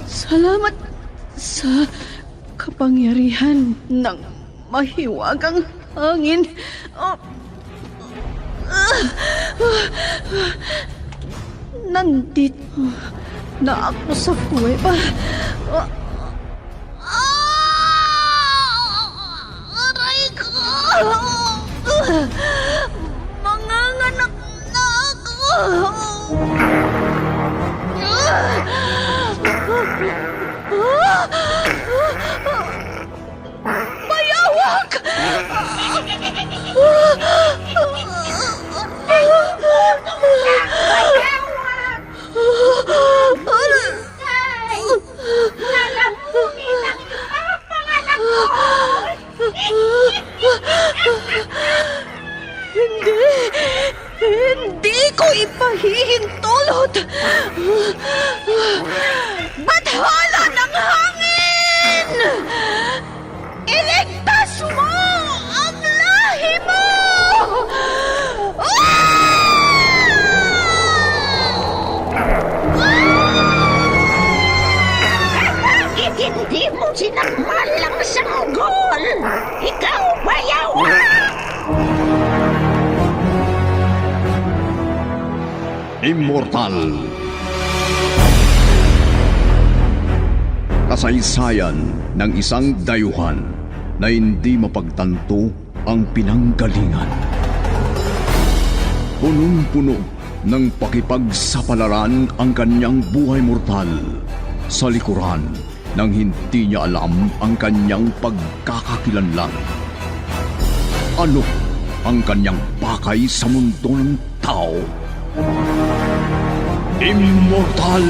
Salamat sa kapangyarihan ng mahiwagang hangin. Nandito na ako sa kuweba. Aray ko! Manganganak na ako! Bayawak! Lalamunin ang mga panganak ko! Hindi ko ipahihintulot! Bathala ng hangin! Iligtas mo ang lahi mo! Bakit hindi mo sinakmal ang sanggol? Ikaw, bayawak! Immortal. Kasaysayan ng isang dayuhan na hindi mapagtanto ang pinanggalingan. Punong-puno ng pakipagsapalaran ang kanyang buhay mortal sa likuran nang hindi niya alam ang kanyang pagkakakilanlan. Ano ang kanyang pakay sa mundo ng tao? Immortal!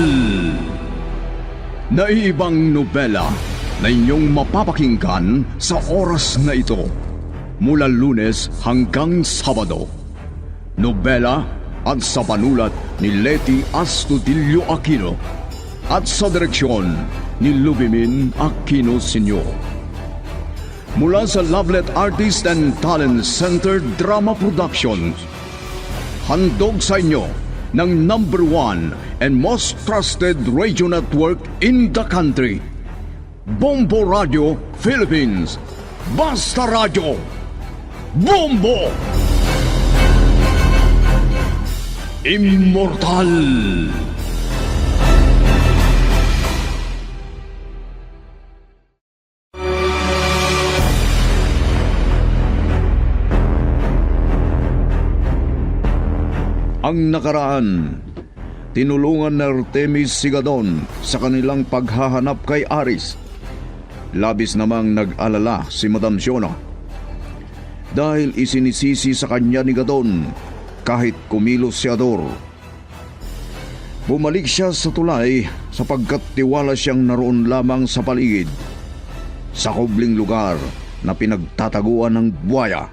Naiibang nobela na inyong mapapakinggan sa oras na ito mula Lunes hanggang Sabado. Nobela at sa panulat ni Leti Astudillo Aquino at sa direksyon ni Lubimin Aquino Sr. Mula sa Lovelet Artist and Talent Center Drama Productions, handog sa inyo ng #1 and most trusted radio network in the country, Bombo Radio Philippines. Basta Radio Bombo! Immortal! Ang nakaraan, tinulungan ni Artemis Sigadon sa kanilang paghahanap kay Aris. Labis namang nag-alala si Madam Siona dahil isinisisi sa kanya ni Gadon kahit kumilos si Ador. Bumalik siya sa tulay sapagkat tiwala siyang naroon lamang sa paligid, sa kubling lugar na pinagtataguan ng buwaya.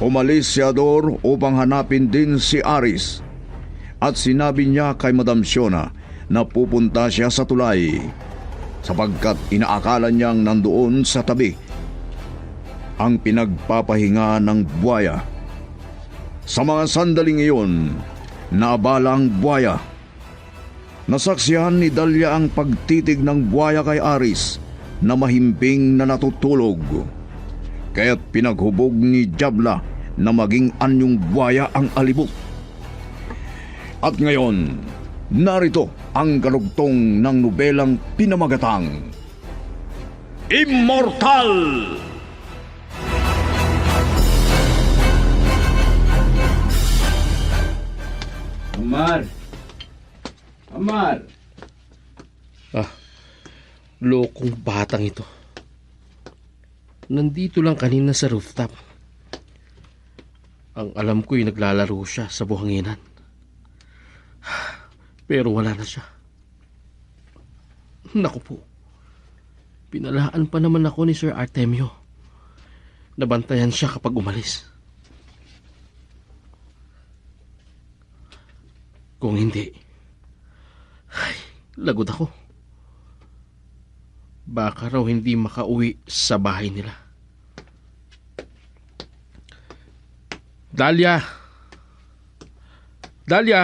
Umalis si Ador upang hanapin din si Aris at sinabi niya kay Madam Siona na pupunta siya sa tulay sapagkat inaakala niyang nandoon sa tabi ang pinagpapahinga ng buwaya. Sa mga sandaling iyon, naabala ang buwaya. Nasaksihan ni Dalia ang pagtitig ng buwaya kay Aris na mahimbing na natutulog. Kaya't pinaghubog ni Diabla na maging anyong buwaya ang alibot. At ngayon, narito ang galugtong ng nobelang pinamagatang Immortal! Amar! Amar! Lokong batang ito. Nandito lang kanina sa rooftop. Ang alam ko'y naglalaro siya sa buhanginan. Pero wala na siya. Naku po. Pinalaan pa naman ako ni Sir Artemio. Nabantayan siya kapag umalis. Kung hindi, lagot ako. Baka raw hindi makauwi sa bahay nila. Dalia! Dahlia!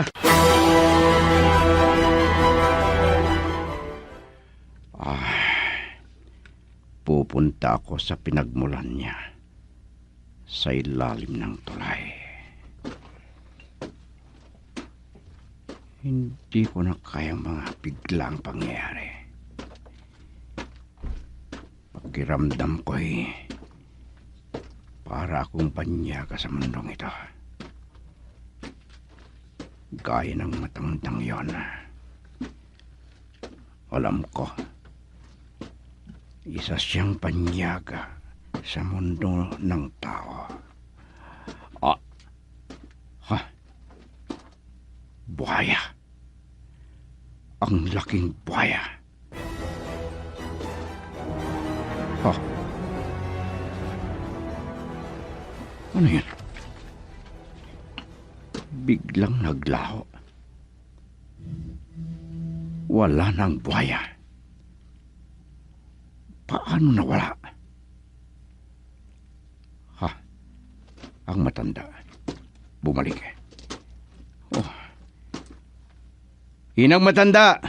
Pupunta ako sa pinagmulan niya sa ilalim ng tulay. Hindi ko na kayang mga biglang pangyayari. Pakiramdam ko'y para akong banyaga sa mundong ito. Gaya ng matandang yon. Alam ko, isa siyang panyaga sa mundo ng tao. Buhaya. Ang laking buhaya. Ano yan? Biglang naglaho. Wala nang buhaya. Paano nawala? Ang matanda. Bumalik. Inang matanda!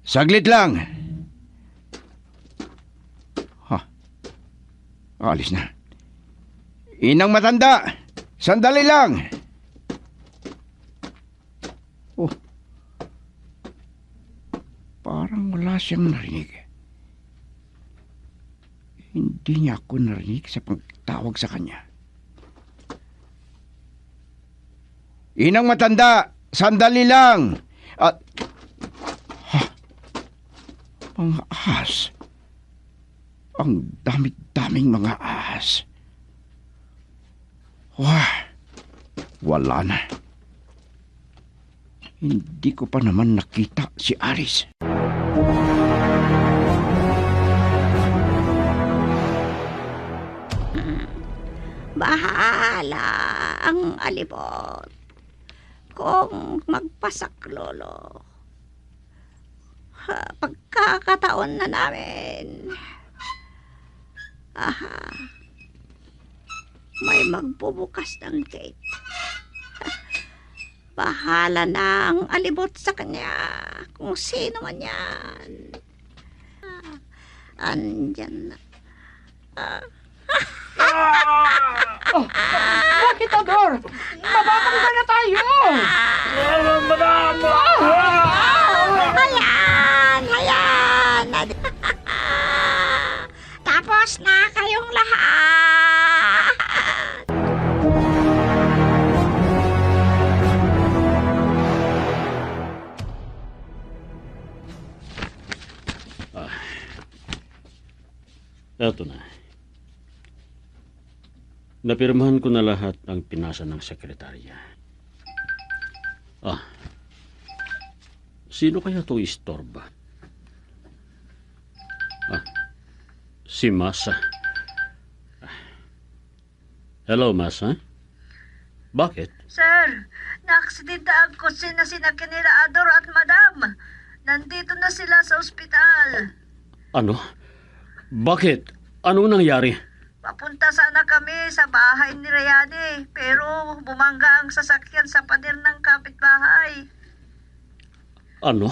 Saglit lang! Alis na. Inang matanda! Sandali lang! Parang wala siyang narinig. Hindi niya ako narinig sa pagtawag sa kanya. Inang matanda! Sandali lang! At... mga ahas. Ang dami-daming mga ahas. Wala na. Hindi ko pa naman nakita si Aris. Bahala ang alibot kung magpasaklolo. Pagkakataon na namin. May magbubukas ng gate. Bahala na ang alibot sa kanya kung sino man yan. Andyan na. Bakit, Ador? Matatanggal na tayo! Hayan! Tapos na kayong lahat! Eto na. Napirmahan ko na lahat ang pinasa ng sekretarya. Sino kaya itong istorba? Si Masa. Hello, Masa. Bakit? Sir, naaksidenta ang kotse na sina Ador at Madam. Nandito na sila sa ospital. Ano? Bakit? Anong nangyari? Papunta sana kami sa bahay ni Rayane, pero bumangga ang sasakyan sa pader ng kapitbahay. Ano?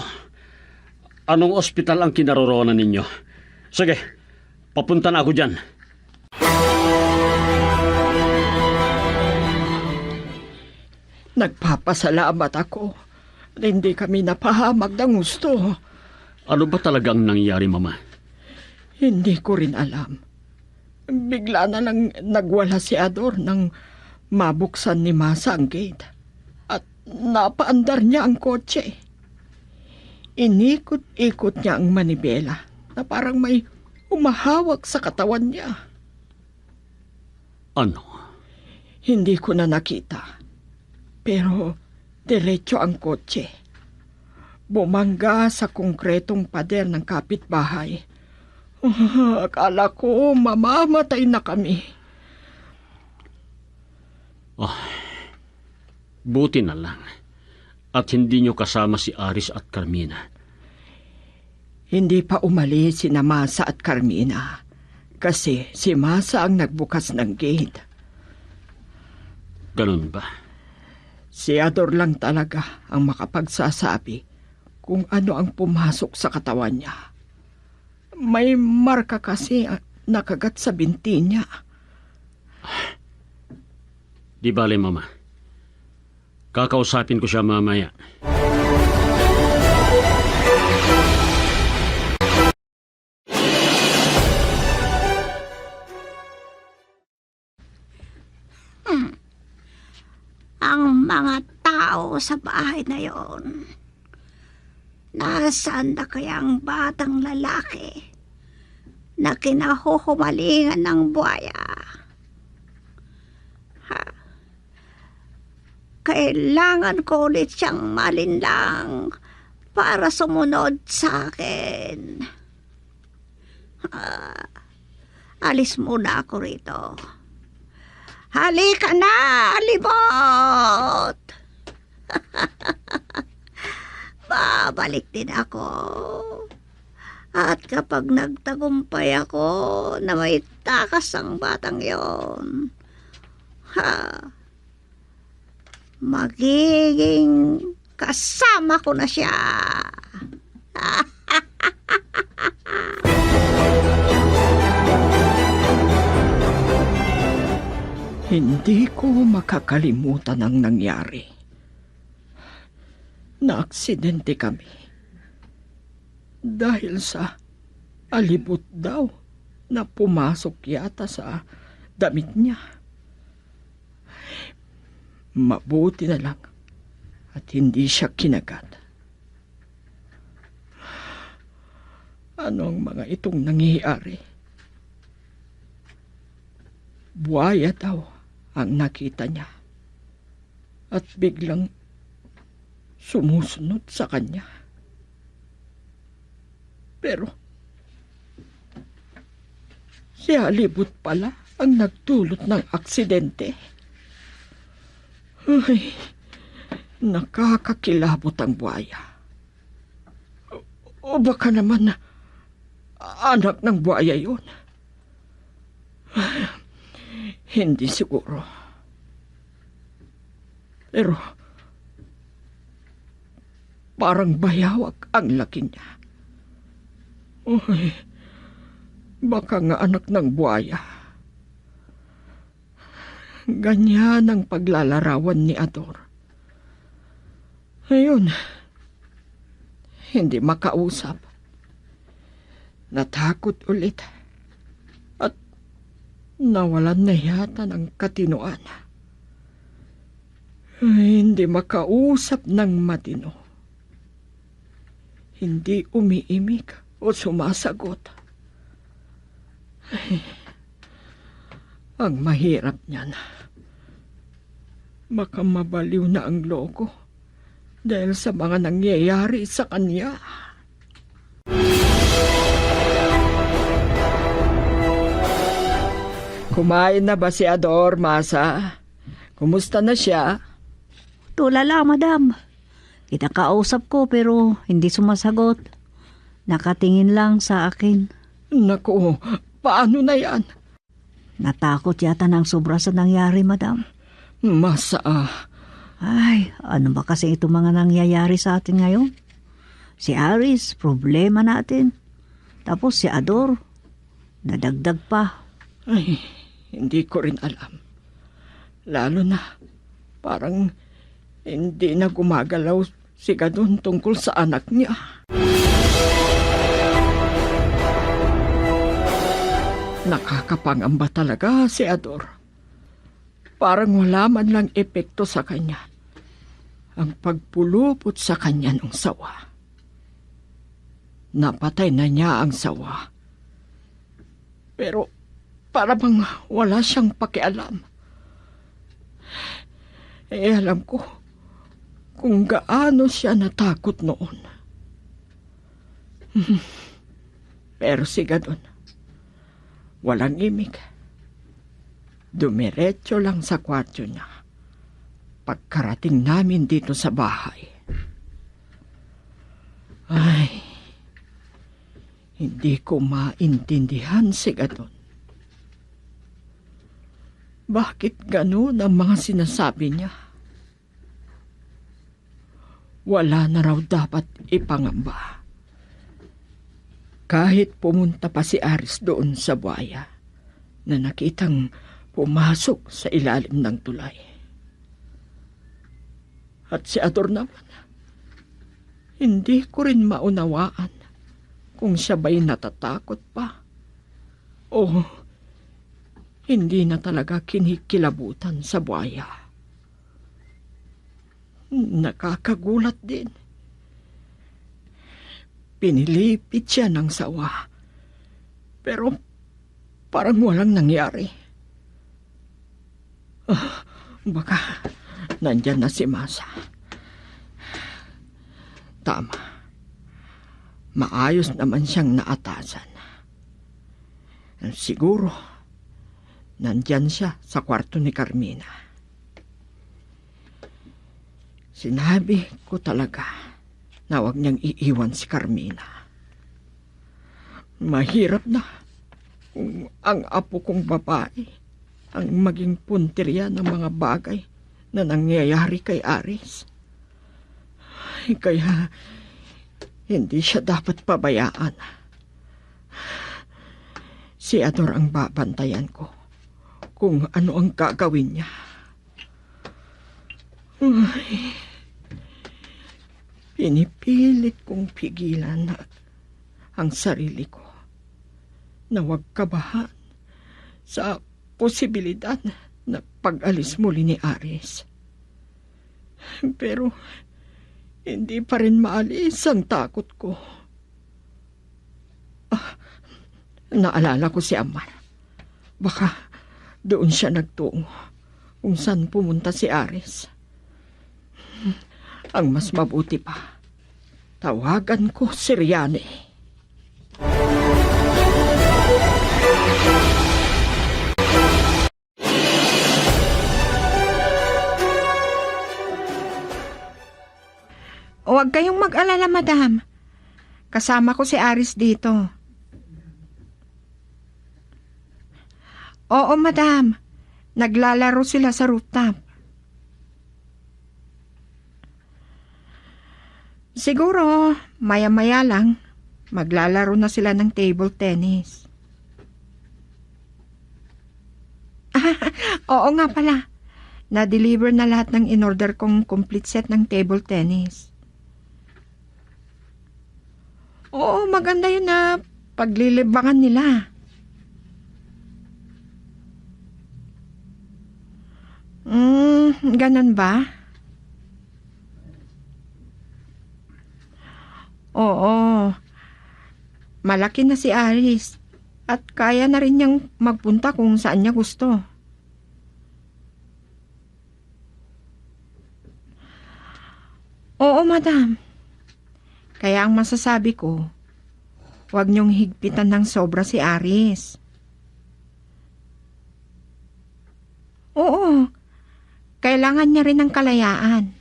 Anong ospital ang kinaroroonan ninyo? Sige, papunta na ako dyan. Nagpapasalamat ako. Hindi kami napahamag ng gusto. Ano ba talagang nangyari, Mama? Hindi ko rin alam. Bigla na lang nagwala si Ador nang mabuksan ni Masa ang gate. At napaandar niya ang kotse. Inikot-ikot niya ang manibela na parang may humahawak sa katawan niya. Ano? Hindi ko na nakita. Pero diretso ang kotse. Bumangga sa konkretong pader ng kapitbahay. Akala ko mamamatay na kami. Buti na lang. At hindi nyo kasama si Aris at Carmina. Hindi pa umalis si Masa at Carmina. Kasi si Masa ang nagbukas ng gate. Ganun ba? Si Ador lang talaga ang makapagsasabi kung ano ang pumasok sa katawan niya. May marka kasi nakagat sa binti niya. Di bale, Mama. Kakausapin ko siya mamaya. Ang mga tao sa bahay na yon. Nasaan na kaya ang batang lalaki na kinahuhumalingan ng buhaya? Kailangan ko ulit siyang malinlang para sumunod sa akin. Alis muna ako rito. Halika na, alibot! Babalik din ako. At kapag nagtagumpay ako na may takas ang batang yon, magiging kasama ko na siya. Hindi ko makakalimutan ang nangyari. Naaksidente kami. Dahil sa alibot daw na pumasok yata sa damit niya. Mabuti na lang at hindi siya kinagat. Ano ang mga itong nangyayari? Buhaya daw ang nakita niya at biglang sumusunod sa kanya. Pero si alibot pala ang nagdulot ng aksidente. Ay, nakakakilabot ang buhaya. O baka naman anak ng buhaya yun. Hindi siguro. Pero parang bayawak ang laki niya. Uy, baka nga anak ng buhaya. Ganyan ang paglalarawan ni Ador. Ayun, hindi makausap. Natakot ulit. At nawalan na yata ng katinoan. Hindi makausap ng matino. Hindi umiimik o sumasagot. Ay, ang mahirap niyan. Baka mabaliw na ang logo dahil sa mga nangyayari sa kanya. Kumain na ba si Ador, Masa? Kumusta na siya? Tulala, madam. Kinakausap ko pero hindi sumasagot. Nakatingin lang sa akin. Naku, paano na yan? Natakot yata ng sobra sa nangyari, madam. Masa, Ay, ano ba kasi itong mga nangyayari sa atin ngayon? Si Aris, problema natin. Tapos si Ador, nadagdag pa. Ay, hindi ko rin alam. Lalo na, parang hindi na gumagalaw si Gadon tungkol sa anak niya. Nakakapangamba talaga si Ador. Parang wala man lang epekto sa kanya ang pagpulupot sa kanya ng sawa. Napatay na niya ang sawa. Pero para bang wala siyang pakialam. Alam ko kung gaano siya natakot noon. Pero si Gadon, walang imik. Dumiretso lang sa kwarto niya pagkarating namin dito sa bahay. Ay, hindi ko maintindihan si Gadon. Bakit gano'n ang mga sinasabi niya? wala na raw dapat ipangamba. Kahit pumunta pa si Aris doon sa buhaya na nakitang pumasok sa ilalim ng tulay. At si Ador naman, hindi ko rin maunawaan kung siya ba'y natatakot pa o hindi na talaga kinikilabutan sa buhaya. Nakakagulat din. Pinilipit siya ng sawa. Pero parang walang nangyari. Baka nandyan na si Masa. Tama. Maayos naman siyang naatasan. Siguro, nandyan siya sa kwarto ni Carmina. Sinabi ko talaga na huwag niyang iiwan si Carmina. Mahirap na kung ang apo kong babae ang maging puntirya ng mga bagay na nangyayari kay Aris. Kaya hindi siya dapat pabayaan. Si Ador ang babantayan ko kung ano ang gagawin niya. Pinipilit kong pigilan ang sarili ko na huwag kabahan sa posibilidad na pag-alis muli ni Aris. Pero hindi pa rin maalis ang takot ko. Naalala ko si Amar. Baka doon siya nagtungo kung saan pumunta si Aris. Ang mas mabuti pa, tawagan ko si Riane. Huwag kayong mag-alala, madam. Kasama ko si Aris dito. Oo, madam. Naglalaro sila sa rooftop. Siguro, maya-maya lang, maglalaro na sila ng table tennis. Oo nga pala. Na-deliver na lahat ng in-order kong complete set ng table tennis. Oo, maganda yun na paglilibangan nila. Ganun ba? Oo. Malaki na si Aris at kaya na rin niyang magpunta kung saan niya gusto. Oo, madam. Kaya ang masasabi ko, huwag niyong higpitan ng sobra si Aris. Oo, kailangan niya rin ng kalayaan.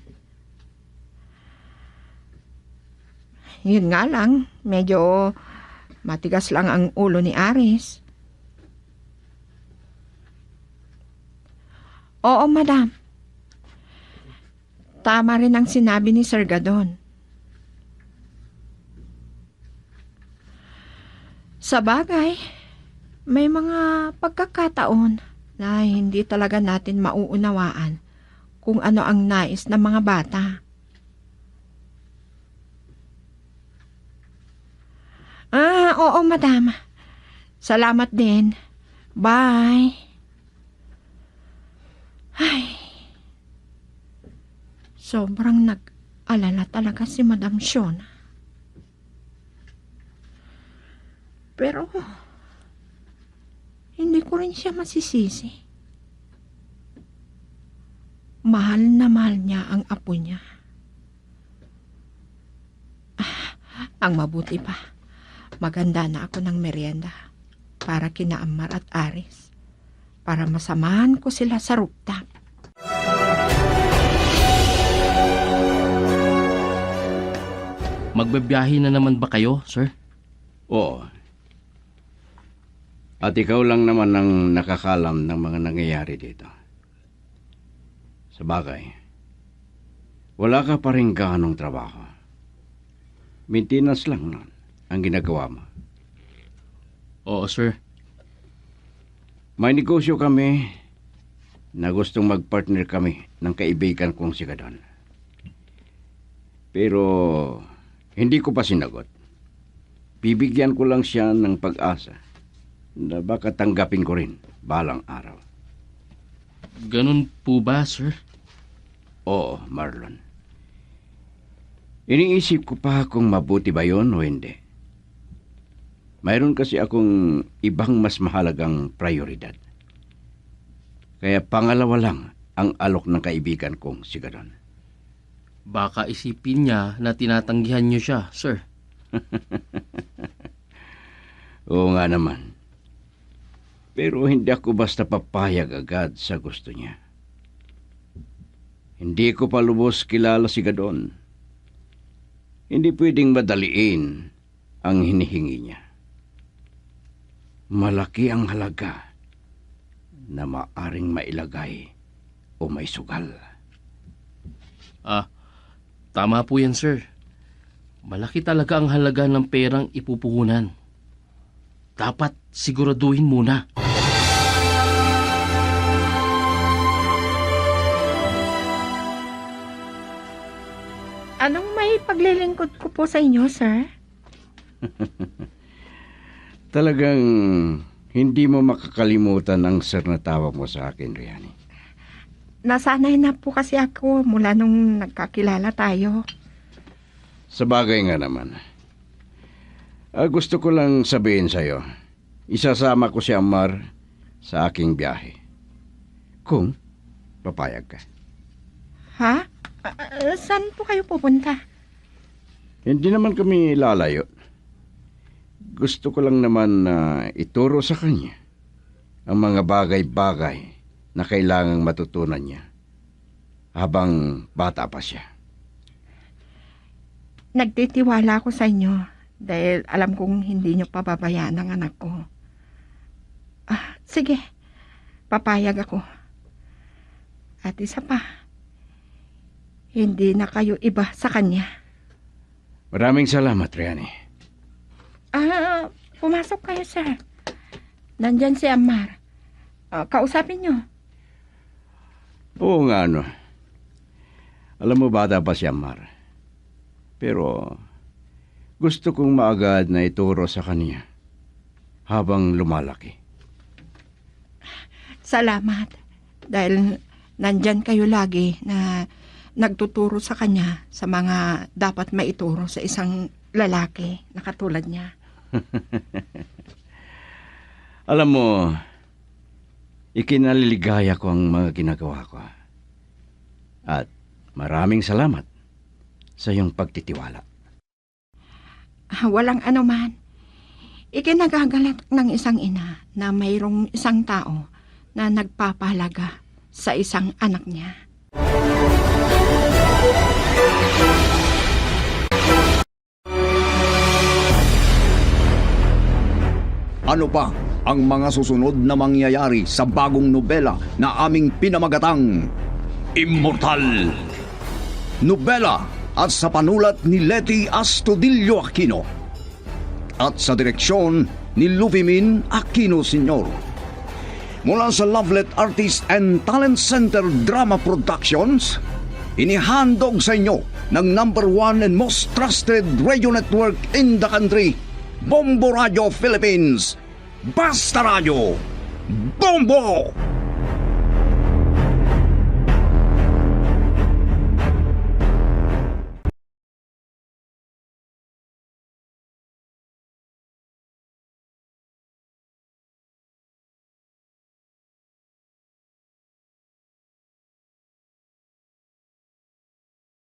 Yun nga lang, medyo matigas lang ang ulo ni Aris. Oo, madam. Tama rin ang sinabi ni Sir Gadon. Sa bagay, may mga pagkakataon na hindi talaga natin mauunawaan kung ano ang nais ng mga bata. Oo, madam. Salamat din. Bye. Ay, sobrang nag-alala talaga si Madam Shona. Pero, hindi ko rin siya masisisi. Mahal na mahal niya ang apo niya. Ang mabuti pa, maganda na ako ng merienda para kina Amar at Aris para masamahan ko sila sa rooftop. Magbabiyahe na naman ba kayo, sir? Oo. At ikaw lang naman ang nakakalam ng mga nangyayari dito. Sa bagay, Wala ka pa rin gaanong trabaho. Maintenance lang nun ang ginagawa mo. Oo, sir. May negosyo kami na gustong mag-partner kami ng kaibigan kong si Gadon. Pero hindi ko pa sinagot. Bibigyan ko lang siya ng pag-asa na baka tanggapin ko rin balang araw. Ganun po ba, sir? Oo, Marlon. Iniisip ko pa kung mabuti ba yun o hindi. Mayroon kasi akong ibang mas mahalagang prioridad. Kaya pangalawa lang ang alok ng kaibigan kong si Gadon. Baka isipin niya na tinatanggihan niyo siya, sir. Oo nga naman. Pero hindi ako basta papayag agad sa gusto niya. Hindi ko pa lubos kilala si Gadon. Hindi pwedeng madaliin ang hinihingi niya. Malaki ang halaga na maaring mailagay o may sugal. Tama po yan, sir. Malaki talaga ang halaga ng perang ipupuhunan. Dapat siguraduhin muna. Anong may paglilingkod ko po sa inyo, sir? Talagang hindi mo makakalimutan ang sir na tawag mo sa akin, Riani. Nasanay na po kasi ako mula nung nagkakilala tayo. Sa bagay nga naman. Gusto ko lang sabihin sa'yo, isasama ko si Amar sa aking biyahe. Kung papayag ka. Ha? Saan po kayo pupunta? Hindi naman kami lalayo. Gusto ko lang naman na ituro sa kanya ang mga bagay-bagay na kailangang matutunan niya habang bata pa siya. Nagtitiwala ako sa inyo dahil alam kong hindi nyo pababayaan ang anak ko. Sige, papayag ako. At isa pa, hindi na kayo iba sa kanya. Maraming salamat, Riani. Pumasok kayo, sir. Nandyan si Amar. Kausapin nyo. Oo nga, ano. Alam mo, bata pa si Amar. Pero gusto kong maagad na ituro sa kanya habang lumalaki. Salamat. Dahil nandyan kayo lagi na nagtuturo sa kanya sa mga dapat maituro sa isang lalaki na katulad niya. Alam mo, ikinaliligaya ko ang mga ginagawa ko. At maraming salamat sa iyong pagtitiwala. Walang anuman. Ikinagagalak ng isang ina na mayroong isang tao na nagpapahalaga sa isang anak niya. Ano pa ang mga susunod na mangyayari sa bagong nobela na aming pinamagatang Immortal? Nobela at sa panulat ni Leti Astudillo Aquino at sa direksyon ni Luvimin Aquino Sr. Mula sa Lovelet Artist and Talent Center Drama Productions, inihandog sa inyo ng #1 and most trusted radio network in the country, Bombo Radio Philippines. Basta Radio Bombo!